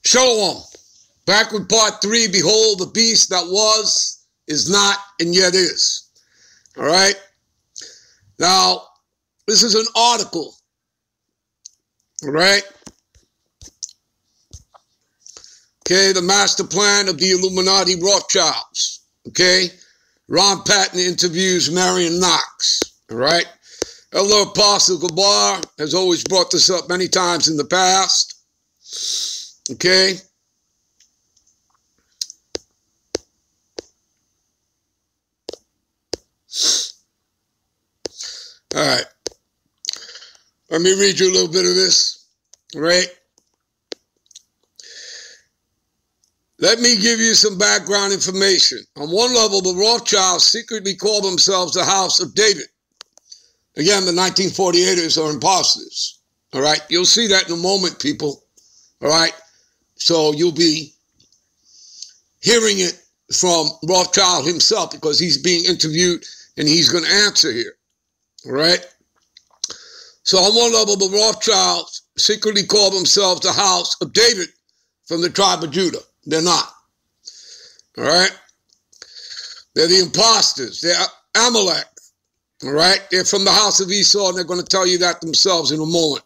Shalom. Back with part 3. Behold, the beast that was, is not, and yet is. All right. Now, this is an article. All right. Okay. The master plan of the Illuminati Rothschilds. Okay. Ron Patton interviews Marion Knox. All right. Elder Apostle Gabar has always brought this up many times in the past. Okay. All right. Let me read you a little bit of this. All right. Let me give you some background information. On one level, the Rothschilds secretly call themselves the House of David. Again, the 1948ers are imposters. All right. You'll see that in a moment, people. All right. So you'll be hearing it from Rothschild himself because he's being interviewed and he's going to answer here. All right. So on one level, the Rothschilds secretly call themselves the House of David from the tribe of Judah. They're not. All right. They're the imposters. They're Amalek. All right. They're from the house of Esau, and they're going to tell you that themselves in a moment.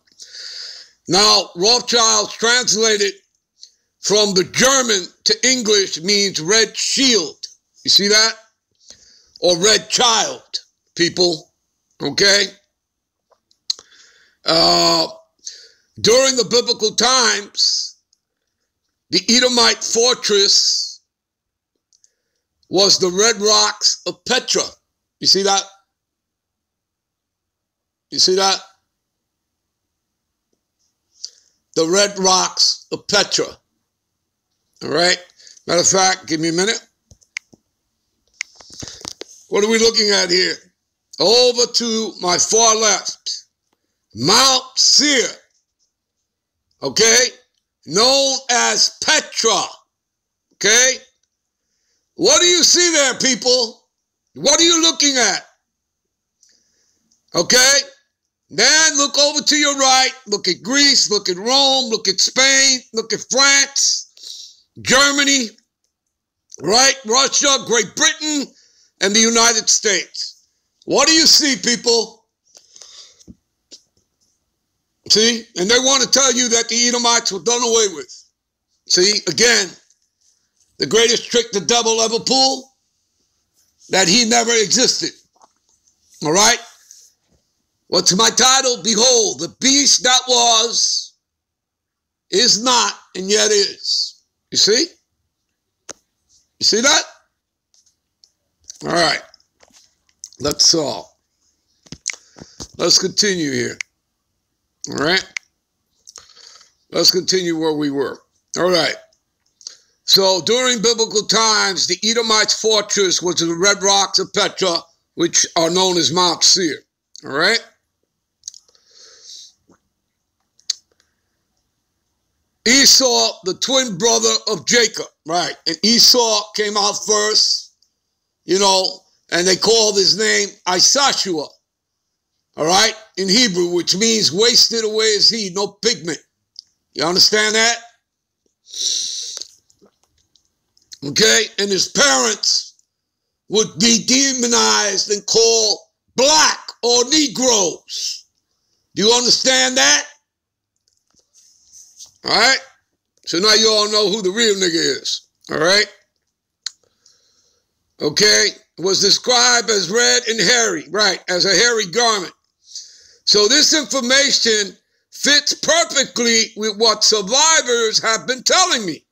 Now, Rothschilds translated from the German to English means red shield. You see that? Or red child, people. Okay? During the biblical times, the Edomite fortress was the red rocks of Petra. You see that? You see that? The red rocks of Petra. All right. Matter of fact, give me a minute. What are we looking at here? Over to my far left. Mount Seir. Okay. Known as Petra. Okay. What do you see there, people? What are you looking at? Okay. Then look over to your right. Look at Greece. Look at Rome. Look at Spain. Look at France. Germany, right? Russia, Great Britain, and the United States. What do you see, people? See? And they want to tell you that the Edomites were done away with. See? Again, the greatest trick the devil ever pulled, that he never existed. All right? What's my title? Behold, the beast that was, is not, and yet is. You see? You see that? All right. Let's continue here. All right. Let's continue where we were. All right. So during biblical times, the Edomites' fortress was the red rocks of Petra, which are known as Mount Seir. All right. Esau, the twin brother of Jacob, right? And Esau came out first, you know, and they called his name Isashua, all right, in Hebrew, which means wasted away is he, no pigment. You understand that? Okay, and his parents would be demonized and called black or Negroes. Do you understand that? All right. So now you all know who the real nigga is. All right. Okay. Was described as red and hairy. Right. As a hairy garment. So this information fits perfectly with what survivors have been telling me.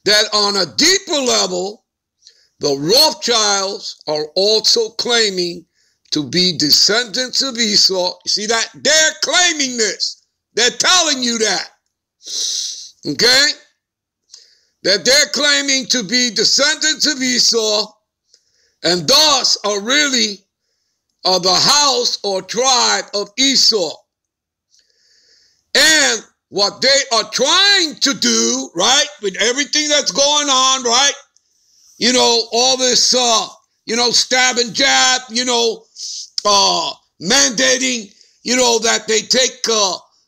That on a deeper level, the Rothschilds are also claiming to be descendants of Esau. You see that? They're claiming this. They're telling you that. Okay? That they're claiming to be descendants of Esau and thus are really of the house or tribe of Esau. And what they are trying to do, right, with everything that's going on, right, you know, all this, you know, stab and jab, you know, mandating, you know, that they take,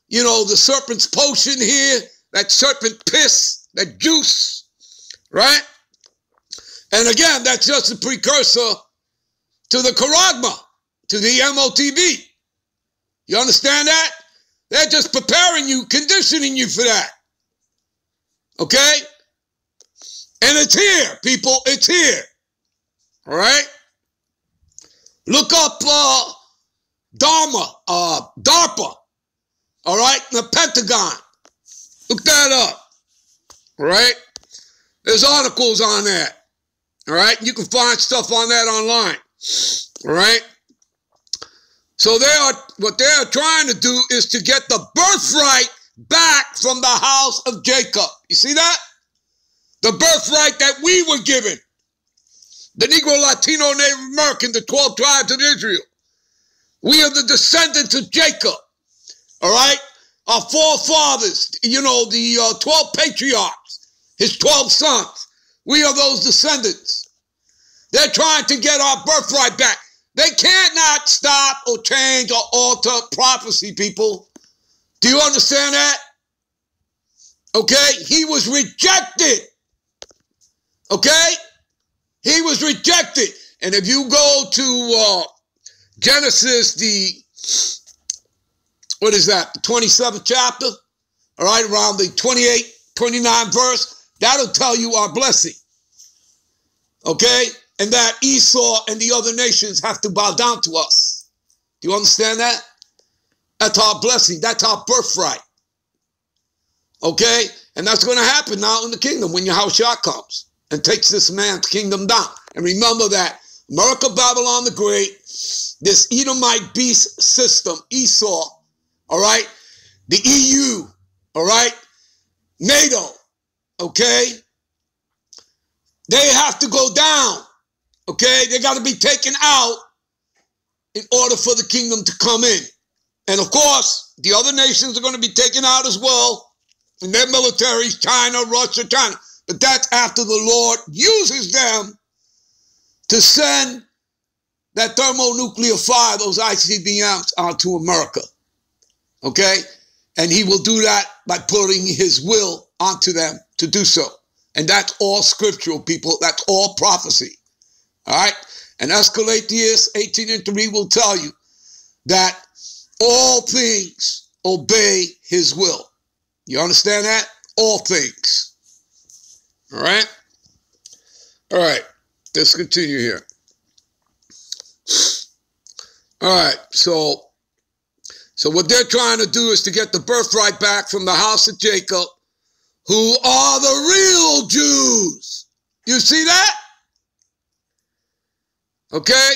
you know, the serpent's potion here, that serpent piss, that juice, right? And again, that's just a precursor to the charagma, to the MOTB. You understand that? They're just preparing you, conditioning you for that. Okay? And it's here, people. It's here. All right? Look up DARPA. All right? The Pentagon. Look that up. All right? There's articles on that. All right? You can find stuff on that online. All right? So what they are trying to do is to get the birthright back from the house of Jacob. You see that? The birthright that we were given. The Negro, Latino, Native American, the 12 tribes of Israel. We are the descendants of Jacob. All right? Our forefathers, you know, the 12 patriarchs, his 12 sons. We are those descendants. They're trying to get our birthright back. They cannot stop or change or alter prophecy, people. Do you understand that? Okay? He was rejected. Okay? He was rejected. And if you go to Genesis, the 27th chapter, all right, around the 28, 29 verse, that'll tell you our blessing. Okay? And that Esau and the other nations have to bow down to us. Do you understand that? That's our blessing. That's our birthright. Okay? And that's going to happen now in the kingdom when Yahushua comes and takes this man's kingdom down. And remember that America, Babylon the Great, this Edomite beast system, Esau, all right, the EU, all right, NATO, okay, they have to go down, okay? They got to be taken out in order for the kingdom to come in. And of course, the other nations are going to be taken out as well in their militaries, China, Russia, China. But that's after the Lord uses them to send that thermonuclear fire, those ICBMs, onto America. Okay? And he will do that by putting his will onto them to do so. And that's all scriptural, people. That's all prophecy. All right? And Escalatius 18:3 will tell you that all things obey his will. You understand that? All things. All right? All right. Let's continue here. All right. So what they're trying to do is to get the birthright back from the house of Jacob, who are the real Jews. You see that? Okay?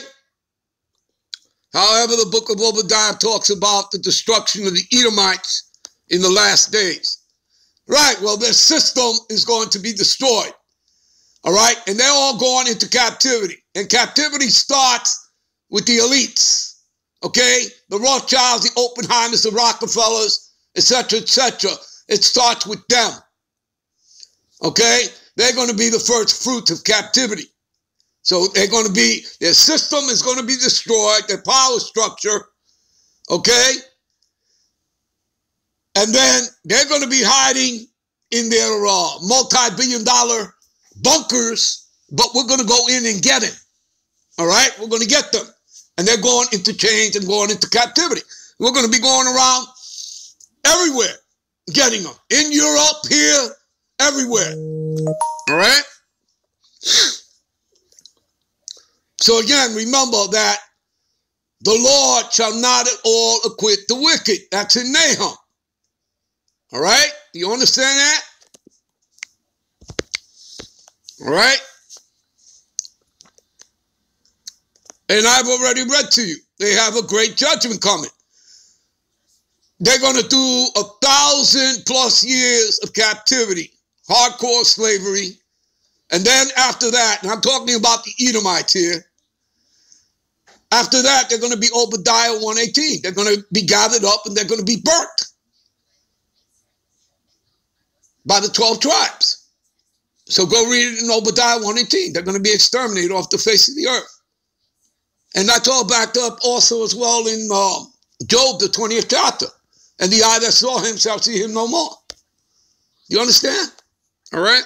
However, the book of Obadiah talks about the destruction of the Edomites in the last days. Right, well, their system is going to be destroyed. All right? And they're all going into captivity. And captivity starts with the elites. Okay? The Rothschilds, the Oppenheimers, the Rockefellers, etc., etc. It starts with them. Okay? They're going to be the first fruits of captivity. So they're going to be, their system is going to be destroyed, their power structure. Okay? And then they're going to be hiding in their multi-billion-dollar bunkers, but we're going to go in and get them. All right? We're going to get them. And they're going into chains and going into captivity. We're going to be going around everywhere getting them. In Europe, here, everywhere. All right? So again, remember that the Lord shall not at all acquit the wicked. That's in Nahum. All right? Do you understand that? All right? And I've already read to you. They have a great judgment coming. They're going to do 1,000+ years of captivity, hardcore slavery. And then after that, and I'm talking about the Edomites here, after that, they're going to be Obadiah 1:18. They're going to be gathered up and they're going to be burnt by the 12 tribes. So go read it in Obadiah 1:18. They're going to be exterminated off the face of the earth. And that's all backed up also as well in Job, the 20th chapter. And the eye that saw him shall see him no more. You understand? All right?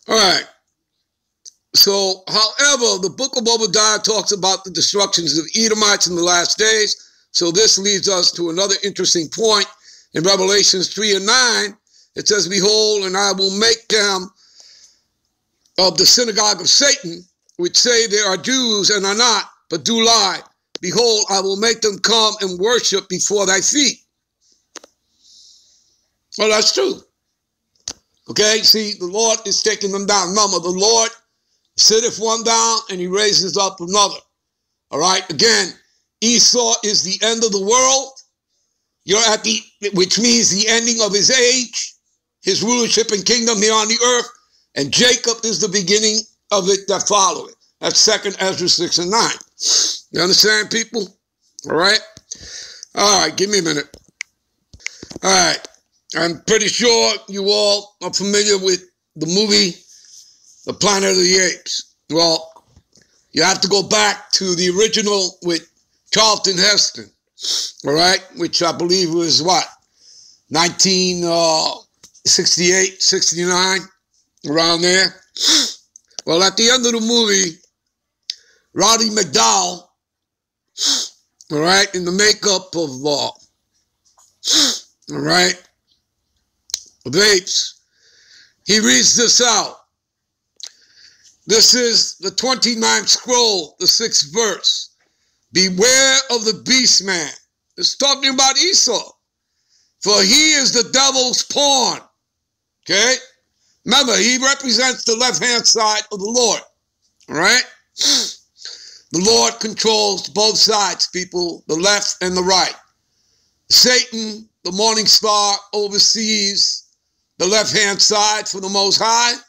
All right. So, however, the book of Obadiah talks about the destructions of Edomites in the last days. So this leads us to another interesting point. In Revelations 3 and 9, it says, behold, and I will make them of the synagogue of Satan, which say they are Jews and are not, but do lie. Behold, I will make them come and worship before thy feet. Well, that's true. Okay, see, the Lord is taking them down. Remember, the Lord sitteth one down and he raises up another. All right, again, Esau is the end of the world. You're at which means the ending of his age, his rulership and kingdom here on the earth. And Jacob is the beginning of it that follow it. That's 2 Ezra 6 and 9. You understand, people? All right? All right, give me a minute. All right. I'm pretty sure you all are familiar with the movie, The Planet of the Apes. Well, you have to go back to the original with Charlton Heston, all right, which I believe was what, 1968, 69, around there. Well, at the end of the movie, Roddy McDowell, all right, in the makeup of, all right, of apes, he reads this out. This is the 29th scroll, the 6th verse. Beware of the beast man. It's talking about Esau. For he is the devil's pawn. Okay? Remember, he represents the left-hand side of the Lord. All right? The Lord controls both sides, people, the left and the right. Satan, the morning star, oversees the left-hand side for the Most High,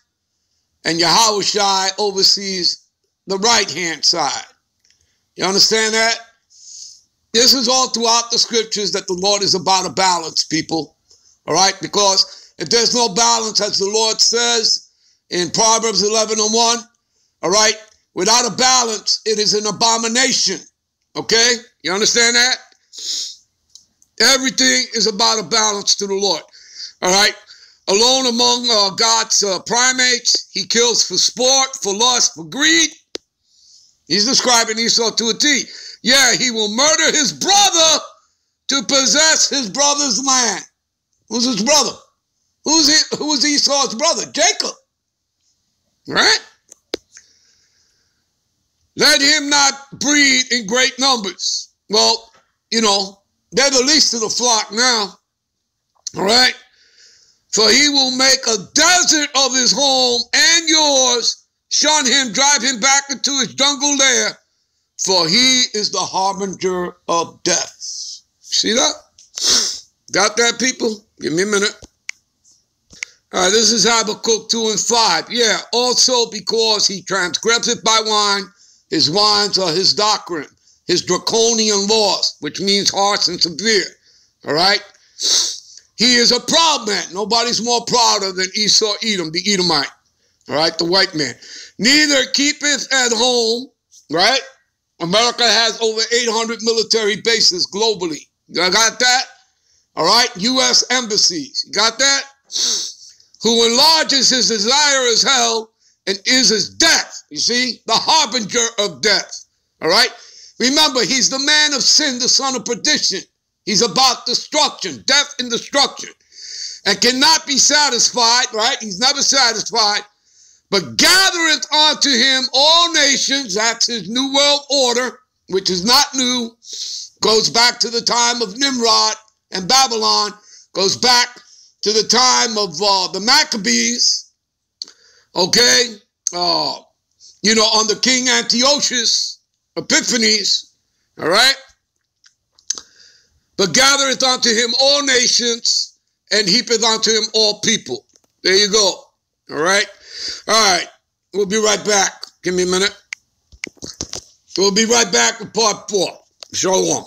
and Yahushua oversees the right-hand side. You understand that? This is all throughout the scriptures that the Lord is about a balance, people. All right? Because if there's no balance, as the Lord says in Proverbs 11 and 1, all right, without a balance, it is an abomination. Okay? You understand that? Everything is about a balance to the Lord. All right? Alone among God's primates, he kills for sport, for lust, for greed. He's describing Esau to a T. Yeah, he will murder his brother to possess his brother's land. Who's his brother? Who is Esau's brother? Jacob. Right? Let him not breed in great numbers. Well, you know, they're the least of the flock now. All right? For he will make a desert of his home and yours, shun him, drive him back into his jungle lair, for he is the harbinger of death. See that? Got that, people? Give me a minute. All right, this is Habakkuk 2 and 5. Yeah, also because he transgresseth by wine, his wines are his doctrine, his draconian laws, which means harsh and severe. All right? He is a proud man. Nobody's more prouder than Esau Edom, the Edomite. All right, the white man. Neither keepeth at home, right? America has over 800 military bases globally. You got that? All right, U.S. embassies. You got that? Who enlarges his desire as hell and is his death. You see? The harbinger of death. All right? Remember, he's the man of sin, the son of perdition. He's about destruction, death and destruction, and cannot be satisfied, right? He's never satisfied, but gathereth unto him all nations. That's his new world order, which is not new, goes back to the time of Nimrod and Babylon, goes back to the time of the Maccabees, okay? You know, under King Antiochus Epiphanes, all right? But gathereth unto him all nations, and heapeth unto him all people. There you go. All right? All right. We'll be right back. Give me a minute. We'll be right back with part 4. Shalom.